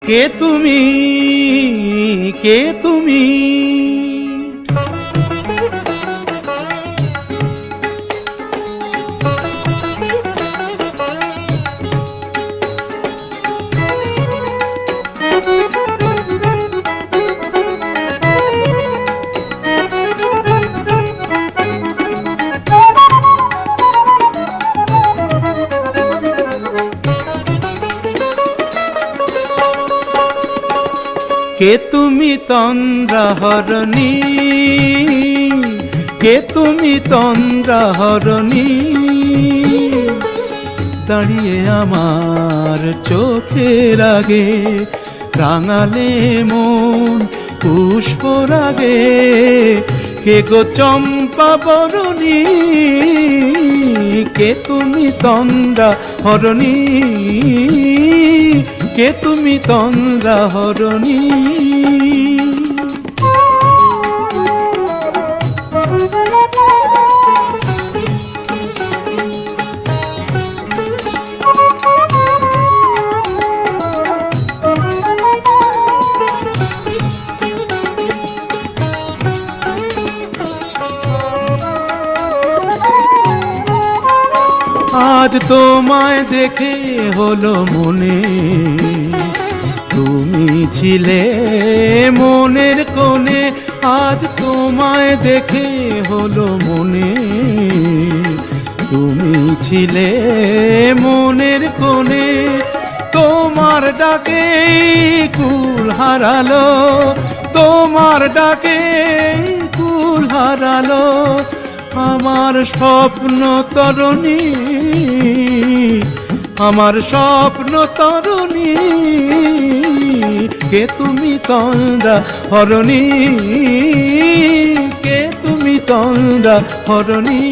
কে তুমি, কে তুমি? কে তুমি তন্দ্রাহরণী, কে তুমি তন্দ্রাহরণী? দাঁড়িয়ে আমার চোখের আগে রাঙালে মন পুষ্পরাগে। কে গো চম্পা বরণী, কে তুমি তন্দ্রাহরণী? কে তুমি তন্দ্রাহরণী? আজ তোমায় দেখে হলো মনে, তুমি ছিলে মনের কোণে। আজ তোমায় দেখে হলো মনে, তুমি ছিলে মনের কোণে। তোমার ডাকে কুল হারালো, তোমার ডাকে কুল হারালো আমার স্বপ্ন তরণী, আমার স্বপ্ন তরণী। কে তুমি তন্দ্রাহরণী, কে তুমি তন্দ্রাহরণী?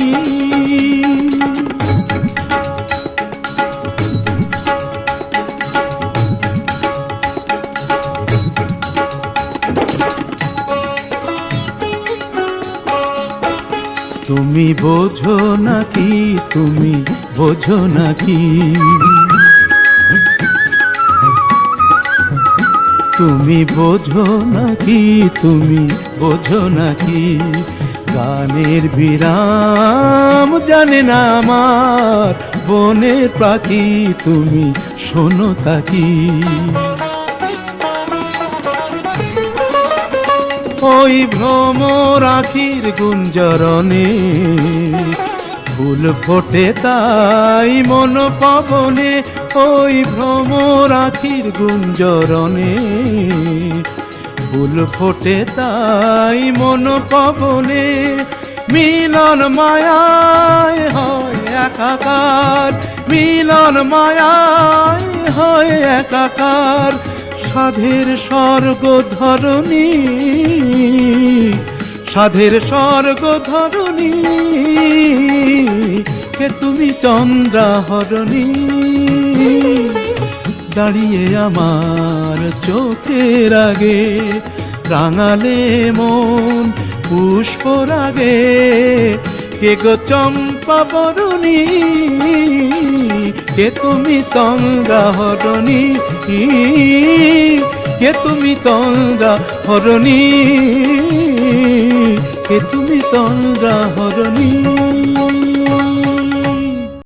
তুমি বোঝো নাকি, তুমি বোঝো নাকি? তুমি বোঝো নাকি, তুমি বোঝো নাকি? গানের বিরাম জানে না আমার বনের পাখি, তুমি শোনো তাকি। ওই ভ্রমর আখির গুঞ্জরণে ফুল ফোটে তাই মন পবনে। ওই ভ্রমর আখির গুঞ্জরণে ফুল ফোটে তাই মন পবনে। মিলন মায়ায় হয় একাকার, মিলন মায়ায় হয় একাকার। সাধের স্বর্গ ধরণী, সাধের স্বর্গ ধরণী। কে তুমি তন্দ্রাহরণী? দাঁড়িয়ে আমার চোখের আগে রাঙালে মন পুষ্পরাগে। কে গো চম্পা বরণী, কে তুমি তন্দ্রাহরণী? কে তুমি তন্দ্রাহরণী? কে তুমি তন্দ্রাহরণী?